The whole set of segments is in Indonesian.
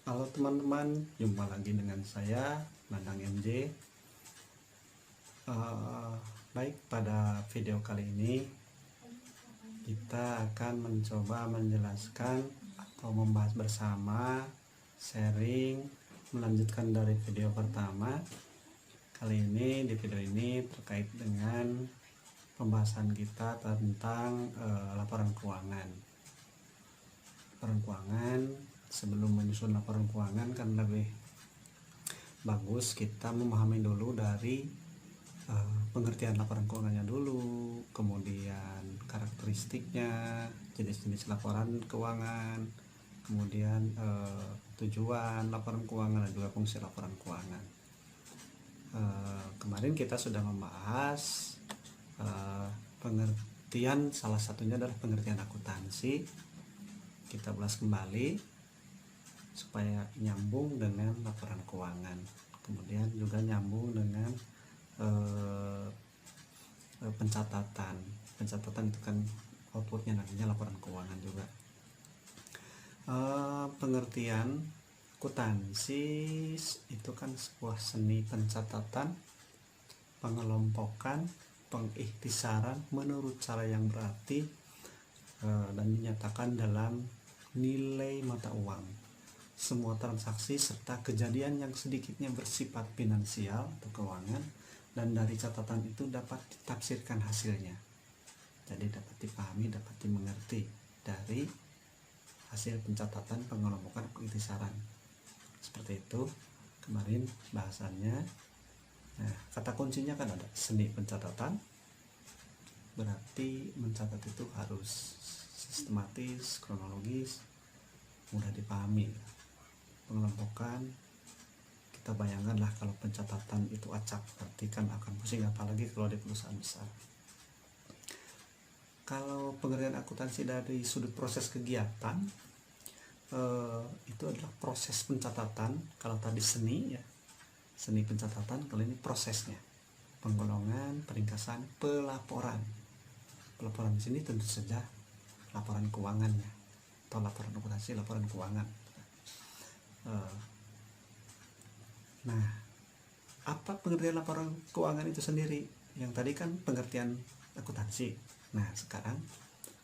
Halo teman-teman, jumpa lagi dengan saya Nandang MJ. Baik, pada video kali ini kita akan mencoba menjelaskan atau membahas bersama, sharing, melanjutkan dari video pertama. Kali ini di video ini terkait dengan pembahasan kita tentang laporan keuangan. Laporan keuangan, sebelum menyusun laporan keuangan kan lebih bagus kita memahami dulu dari pengertian laporan keuangannya dulu, kemudian karakteristiknya, jenis-jenis laporan keuangan, kemudian tujuan laporan keuangan dan juga fungsi laporan keuangan. Kemarin kita sudah membahas pengertian, salah satunya adalah pengertian akuntansi. Kita ulas kembali supaya nyambung dengan laporan keuangan, kemudian juga nyambung dengan pencatatan itu kan outputnya nantinya laporan keuangan juga. Pengertian akuntansi itu kan sebuah seni pencatatan, pengelompokan, pengikhtisaran menurut cara yang berarti dan dinyatakan dalam nilai mata uang. Semua transaksi serta kejadian yang sedikitnya bersifat finansial atau keuangan, dan dari catatan itu dapat ditafsirkan hasilnya. Jadi dapat dipahami, dapat dimengerti dari hasil pencatatan, pengelompokan, pengikhtisaran. Seperti itu kemarin bahasannya. Nah, kata kuncinya kan ada seni pencatatan, berarti mencatat itu harus sistematis, kronologis, mudah dipahami. Pengelompokan, kita bayangkanlah kalau pencatatan itu acak, berarti kan akan pusing, apalagi kalau di perusahaan besar. Kalau pengertian akuntansi dari sudut proses kegiatan, itu adalah proses pencatatan. Kalau tadi seni ya, seni pencatatan, kalau ini prosesnya, penggolongan, peringkasan, pelaporan. Pelaporan di sini tentu saja laporan keuangannya, atau laporan akuntansi, laporan keuangan. Nah, apa pengertian laporan keuangan itu sendiri? Yang tadi kan pengertian akuntansi. Nah, sekarang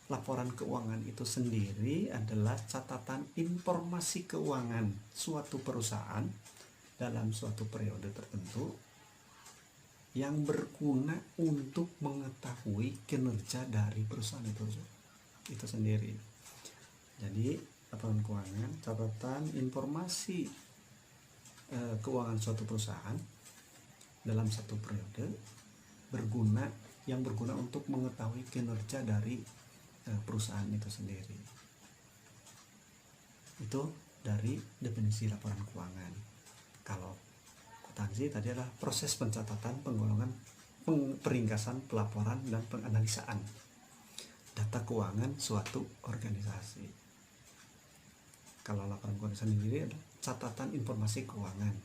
laporan keuangan itu sendiri adalah catatan informasi keuangan suatu perusahaan dalam suatu periode tertentu yang berguna untuk mengetahui kinerja dari perusahaan itu sendiri. Jadi laporan keuangan, catatan informasi keuangan suatu perusahaan dalam satu periode yang berguna untuk mengetahui kinerja dari perusahaan itu sendiri. Itu dari definisi laporan keuangan. Kalau akuntansi tadi adalah proses pencatatan, penggolongan, peringkasan, pelaporan, dan penganalisaan data keuangan suatu organisasi. Kalau laporan keuangan sendiri adalah catatan informasi keuangan,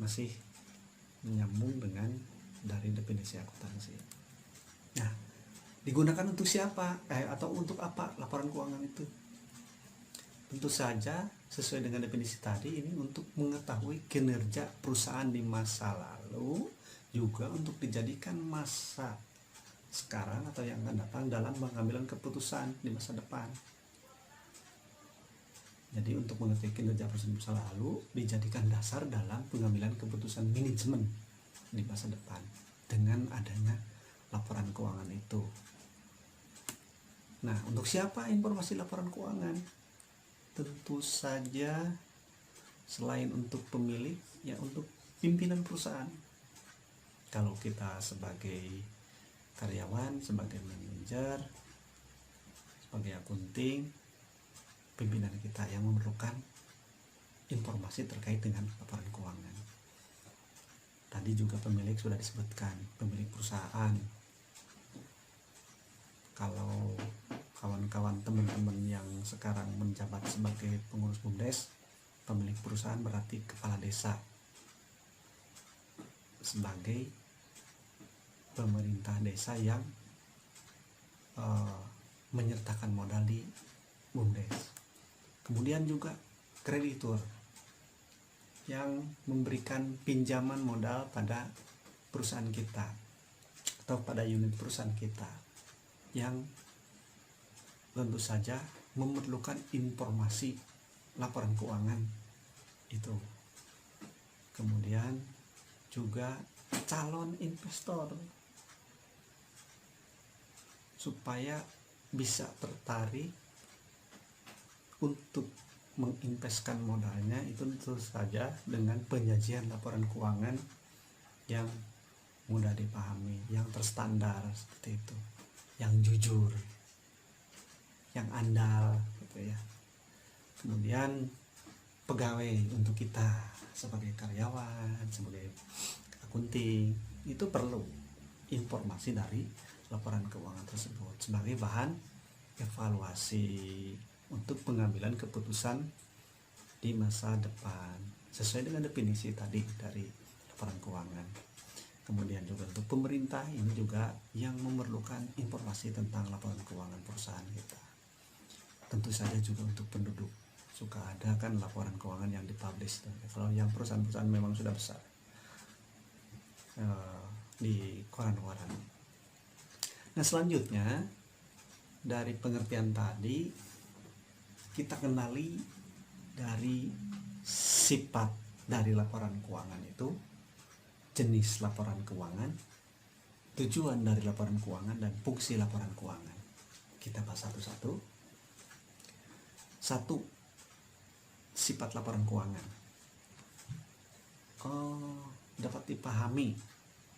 masih menyambung dengan dari definisi akuntansi. Nah, digunakan untuk siapa atau untuk apa laporan keuangan itu? Tentu saja sesuai dengan definisi tadi, ini untuk mengetahui kinerja perusahaan di masa lalu, juga untuk dijadikan masa sekarang atau yang akan datang dalam pengambilan keputusan di masa depan. Jadi untuk mengetahui kinerja perusahaan masa lalu dijadikan dasar dalam pengambilan keputusan manajemen di masa depan dengan adanya laporan keuangan itu. Nah, untuk siapa informasi laporan keuangan? Tentu saja selain untuk pemilik, ya untuk pimpinan perusahaan. Kalau kita sebagai karyawan, sebagai manajer, sebagai akunting, pimpinan kita yang memerlukan informasi terkait dengan laporan keuangan. Tadi juga pemilik sudah disebutkan, pemilik perusahaan. Kalau kawan-kawan teman-teman yang sekarang menjabat sebagai pengurus BUMDes, pemilik perusahaan berarti kepala desa sebagai pemerintah desa yang menyertakan modal di BUMDes. Kemudian juga kreditur yang memberikan pinjaman modal pada perusahaan kita atau pada unit perusahaan kita, yang tentu saja memerlukan informasi laporan keuangan itu. Kemudian juga calon investor supaya bisa tertarik untuk menginvestkan modalnya, itu tentu saja dengan penyajian laporan keuangan yang mudah dipahami, yang terstandar seperti itu, yang jujur, yang andal gitu ya. Kemudian pegawai untuk kita sebagai karyawan, sebagai akunting, itu perlu informasi dari laporan keuangan tersebut sebagai bahan evaluasi untuk pengambilan keputusan di masa depan sesuai dengan definisi tadi dari laporan keuangan. Kemudian juga untuk pemerintah ini juga yang memerlukan informasi tentang laporan keuangan perusahaan kita. Tentu saja juga untuk penduduk, suka ada kan laporan keuangan yang dipublish. Kalau yang perusahaan-perusahaan memang sudah besar di koran-koran. Nah, selanjutnya dari pengertian tadi kita kenali dari sifat dari laporan keuangan itu, jenis laporan keuangan, tujuan dari laporan keuangan, dan fungsi laporan keuangan. Kita bahas satu-satu. Satu, sifat laporan keuangan. Dapat dipahami.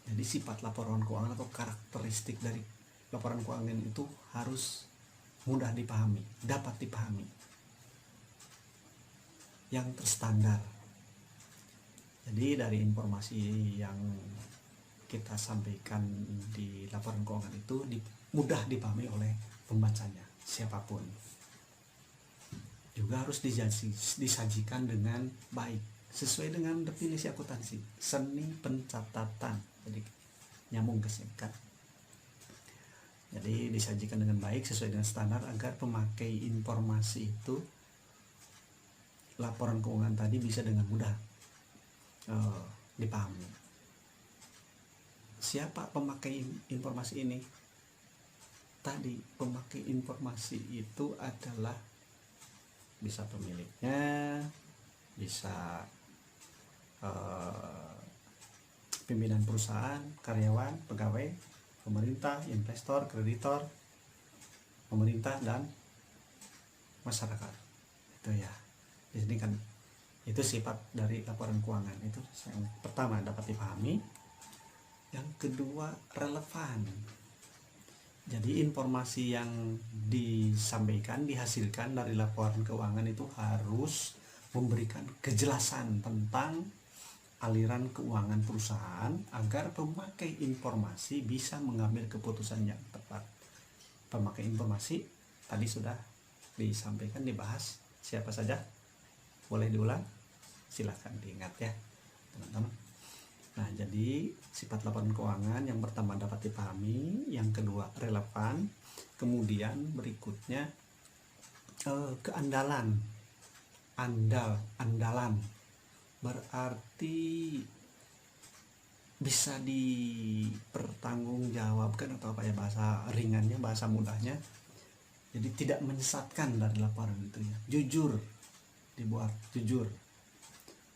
Jadi sifat laporan keuangan atau karakteristik dari laporan keuangan itu harus mudah dipahami, dapat dipahami, yang terstandar. Jadi dari informasi yang kita sampaikan di laporan keuangan itu mudah dipahami oleh pembacanya, siapapun. Juga harus disajikan dengan baik, sesuai dengan definisi akuntansi, seni pencatatan. Jadi nyambung ke sini kan. Jadi disajikan dengan baik sesuai dengan standar agar pemakai informasi itu laporan keuangan tadi bisa dengan mudah dipahami. Siapa pemakai informasi ini? Tadi pemakai informasi itu adalah bisa pemiliknya, bisa pimpinan perusahaan, karyawan, pegawai, pemerintah, investor, kreditor, pemerintah, dan masyarakat. Itu ya. Di sini kan itu sifat dari laporan keuangan. Itu yang pertama, dapat dipahami. Yang kedua, relevan. Jadi informasi yang disampaikan, dihasilkan dari laporan keuangan itu harus memberikan kejelasan tentang aliran keuangan perusahaan agar pemakai informasi bisa mengambil keputusan yang tepat. Pemakai informasi tadi sudah disampaikan, dibahas siapa saja. Boleh diulang? Silahkan diingat ya teman-teman. Nah, jadi sifat laporan keuangan yang pertama dapat dipahami, yang kedua relevan, kemudian berikutnya keandalan. Andalan berarti bisa dipertanggungjawabkan atau apa ya, bahasa ringannya, bahasa mudahnya. Jadi tidak menyesatkan dari laporan itu ya. Jujur, dibuat jujur.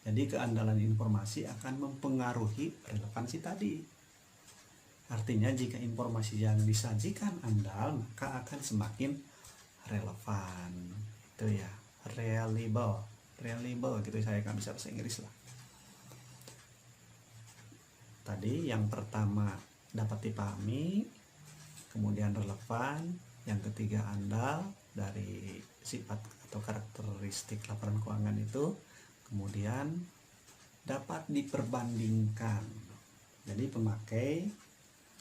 Jadi keandalan informasi akan mempengaruhi relevansi tadi. Artinya jika informasi yang disajikan andal, maka akan semakin relevan. Itu ya, reliable gitu, saya kan bisa bahasa Inggris lah. Tadi yang pertama dapat dipahami, kemudian relevan, yang ketiga andal dari sifat atau karakteristik laporan keuangan itu, kemudian dapat diperbandingkan. Jadi pemakai,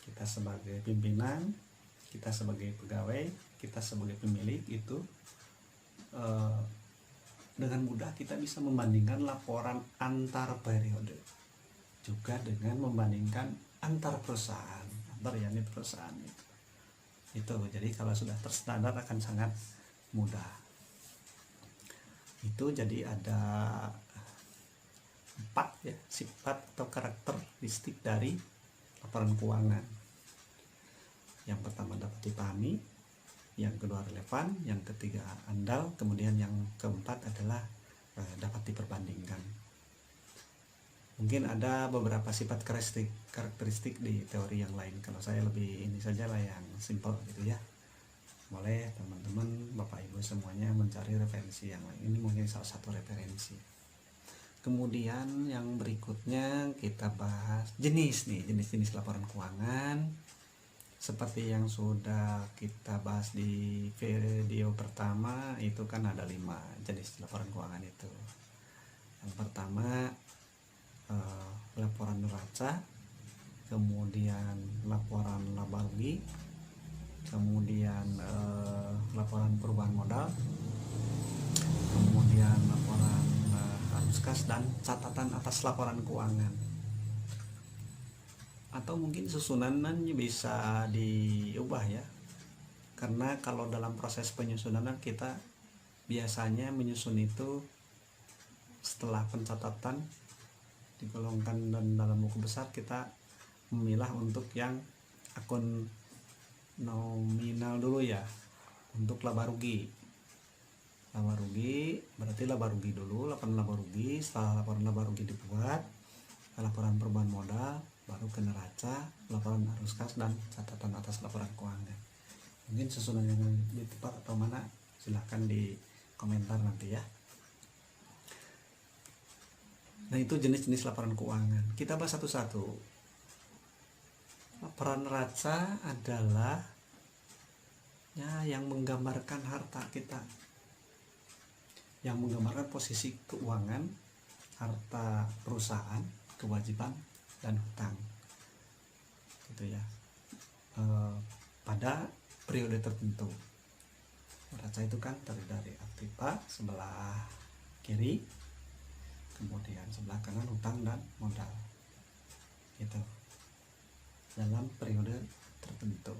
kita sebagai pimpinan, kita sebagai pegawai, kita sebagai pemilik itu dengan mudah kita bisa membandingkan laporan antar periode, juga dengan membandingkan antar perusahaan, antar unit perusahaan itu. Jadi kalau sudah terstandar akan sangat mudah. Itu jadi ada 4 ya sifat atau karakteristik dari laporan keuangan. Yang pertama dapat dipahami, yang kedua relevan, yang ketiga andal, kemudian yang keempat adalah dapat diperbandingkan. Mungkin ada beberapa sifat karakteristik di teori yang lain. Kalau saya lebih ini saja lah yang simple gitu ya. Boleh teman-teman, Bapak Ibu semuanya mencari referensi yang lain. Ini mungkin salah satu referensi. Kemudian yang berikutnya kita bahas jenis-jenis laporan keuangan. Seperti yang sudah kita bahas di video pertama, itu kan ada 5 jenis laporan keuangan itu. Yang pertama laporan neraca, kemudian laporan laba rugi, kemudian laporan perubahan modal, kemudian laporan arus kas, dan catatan atas laporan keuangan. Atau mungkin susunannya bisa diubah ya, karena kalau dalam proses penyusunan kita biasanya menyusun itu setelah pencatatan digolongkan dan dalam buku besar, kita memilah untuk yang akun nominal dulu ya. Untuk laba rugi berarti laba rugi dulu, laporan laba rugi. Setelah laporan laba rugi dibuat, laporan perubahan modal, baru ke neraca, laporan arus kas, dan catatan atas laporan keuangan. Mungkin susunan yang lebih tepat atau mana, silahkan di komentar nanti ya. Nah, itu jenis-jenis laporan keuangan. Kita bahas satu-satu. Laporan neraca adalah ya yang menggambarkan harta kita, yang menggambarkan posisi keuangan, harta perusahaan, kewajiban, dan hutang gitu ya, pada periode tertentu. Neraca itu kan terdiri dari aktiva sebelah kiri, kemudian sebelah kanan hutang dan modal gitu, dalam periode tertentu.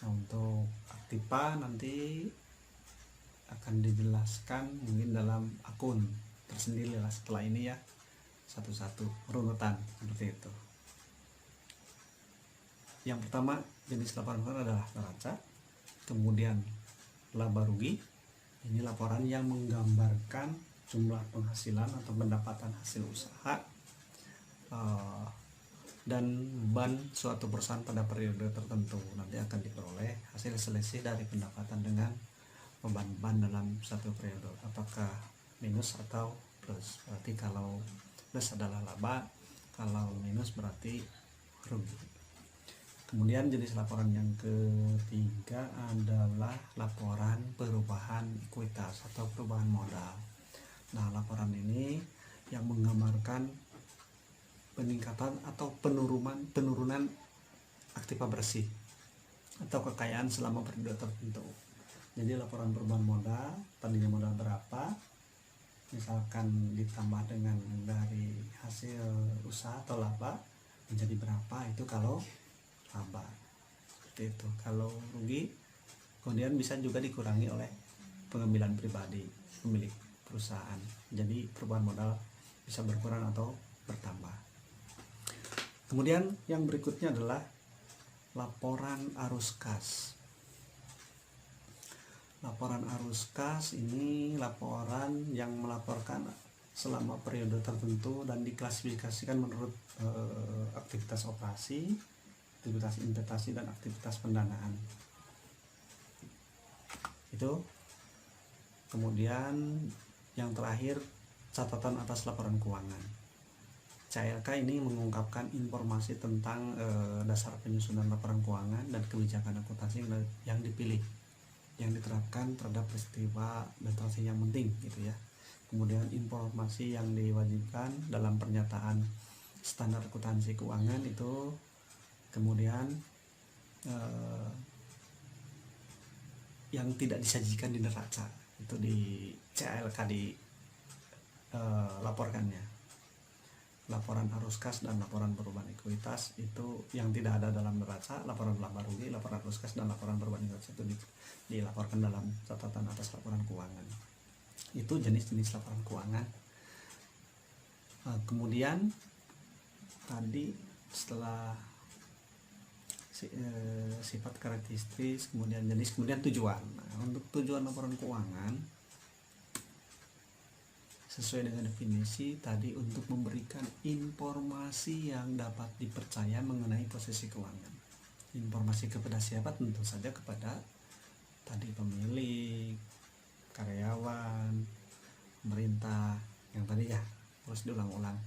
Nah, untuk aktiva nanti akan dijelaskan mungkin dalam akun tersendiri lah setelah ini ya, satu-satu runutan seperti itu. Yang pertama jenis laporan keuangan adalah neraca, kemudian laba rugi. Ini laporan yang menggambarkan jumlah penghasilan atau pendapatan hasil usaha dan beban suatu perusahaan pada periode tertentu. Nanti akan diperoleh hasil selisih dari pendapatan dengan beban-beban dalam satu periode, apakah minus atau plus. Berarti kalau plus adalah laba, kalau minus berarti rugi. Kemudian jenis laporan yang ketiga adalah laporan perubahan ekuitas atau perubahan modal. Nah, laporan ini yang menggambarkan peningkatan atau penurunan aktiva bersih atau kekayaan selama periode tertentu. Jadi laporan perubahan modal, tadinya modal berapa, misalkan ditambah dengan dari hasil usaha atau laba menjadi berapa, itu kalau laba. Seperti itu. Kalau rugi kemudian bisa juga dikurangi oleh pengambilan pribadi pemilik perusahaan. Jadi perubahan modal bisa berkurang atau bertambah. Kemudian yang berikutnya adalah laporan arus kas. Laporan arus kas ini laporan yang melaporkan selama periode tertentu dan diklasifikasikan menurut aktivitas operasi, aktivitas investasi, dan aktivitas pendanaan. Itu. Kemudian yang terakhir, catatan atas laporan keuangan. CLK ini mengungkapkan informasi tentang dasar penyusunan laporan keuangan dan kebijakan akuntansi yang dipilih, yang diterapkan terhadap peristiwa dan transaksi yang penting gitu ya. Kemudian informasi yang diwajibkan dalam pernyataan standar akuntansi keuangan itu, kemudian yang tidak disajikan di neraca itu di CLK laporkannya. Laporan arus kas dan laporan perubahan ekuitas itu yang tidak ada dalam neraca. Laporan laba rugi, laporan arus kas, dan laporan perubahan ekuitas itu dilaporkan dalam catatan atas laporan keuangan. Itu jenis-jenis laporan keuangan. Kemudian tadi setelah sifat karakteristik, kemudian jenis, kemudian tujuan. Nah, untuk tujuan laporan keuangan sesuai dengan definisi tadi, untuk memberikan informasi yang dapat dipercaya mengenai posisi keuangan. Informasi kepada siapa? Tentu saja kepada tadi pemilik, karyawan, pemerintah, yang tadi ya harus diulang-ulang.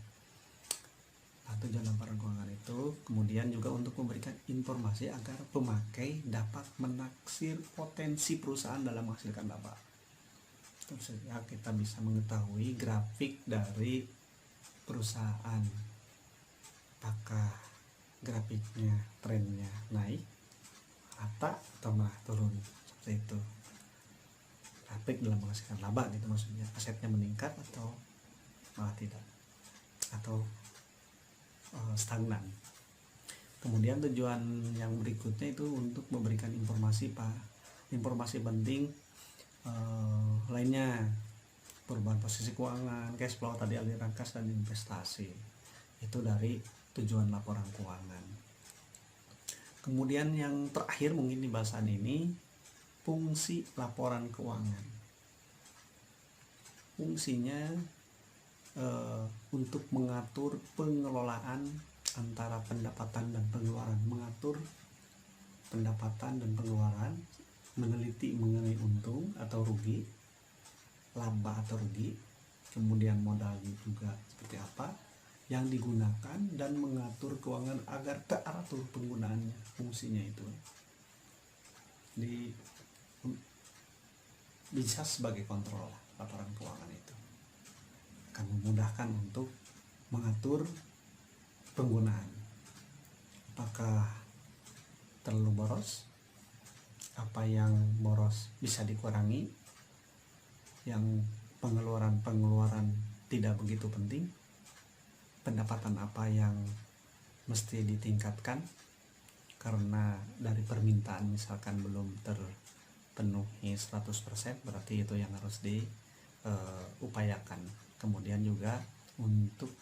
Nah, tujuan laporan keuangan itu kemudian juga untuk memberikan informasi agar pemakai dapat menaksir potensi perusahaan dalam menghasilkan laba. Tentu saja kita bisa mengetahui grafik dari perusahaan, apakah grafiknya trennya naik, rata, atau malah turun, seperti itu. Grafik dalam menghasilkan laba gitu, maksudnya asetnya meningkat atau malah tidak, atau stagnan. Kemudian tujuan yang berikutnya itu untuk memberikan informasi penting lainnya, perubahan posisi keuangan, cash flow tadi, aliran kas, dan investasi. Itu dari tujuan laporan keuangan. Kemudian yang terakhir mungkin di bahasan ini, fungsi laporan keuangan. Fungsinya untuk mengatur pengelolaan antara pendapatan dan pengeluaran, mengatur pendapatan dan pengeluaran, meneliti mengenai untung atau rugi, laba atau rugi, kemudian modal juga seperti apa yang digunakan, dan mengatur keuangan agar teratur penggunaannya. Fungsinya itu bisa sebagai kontrol. Laporan keuangan itu akan memudahkan untuk mengatur penggunaan, apakah terlalu boros, apa yang boros bisa dikurangi, yang pengeluaran tidak begitu penting, pendapatan apa yang mesti ditingkatkan karena dari permintaan misalkan belum terpenuhi 100%, berarti itu yang harus diupayakan. Kemudian juga untuk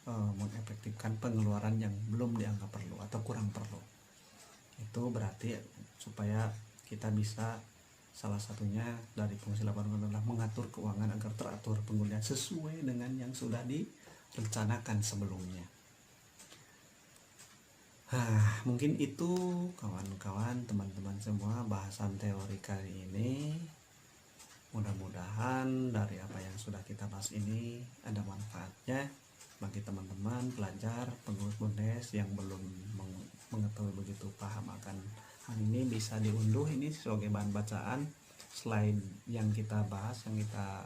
mengefektifkan pengeluaran yang belum dianggap perlu atau kurang perlu. Itu berarti supaya kita bisa, salah satunya dari fungsi laporan adalah mengatur keuangan agar teratur penggunaan sesuai dengan yang sudah direncanakan sebelumnya. Mungkin itu kawan-kawan, teman-teman semua, bahasan teori kali ini. Mudah-mudahan dari apa yang sudah kita bahas ini ada manfaatnya bagi teman-teman pelajar, pengurus Bondes yang belum mengetahui begitu paham akan hal ini, bisa diunduh ini sebagai bahan bacaan slide yang kita bahas, yang kita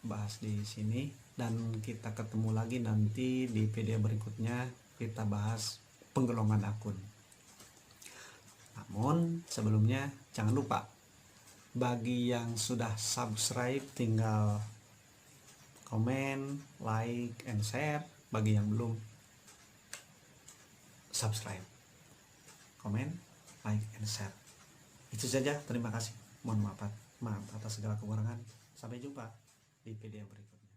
bahas di sini, dan kita ketemu lagi nanti di video berikutnya, kita bahas penggolongan akun. Namun sebelumnya jangan lupa, bagi yang sudah subscribe tinggal komen, like, and share. Bagi yang belum subscribe, komen, like, and share. Itu saja, terima kasih. Mohon maaf atas segala kekurangan. Sampai jumpa di video berikutnya.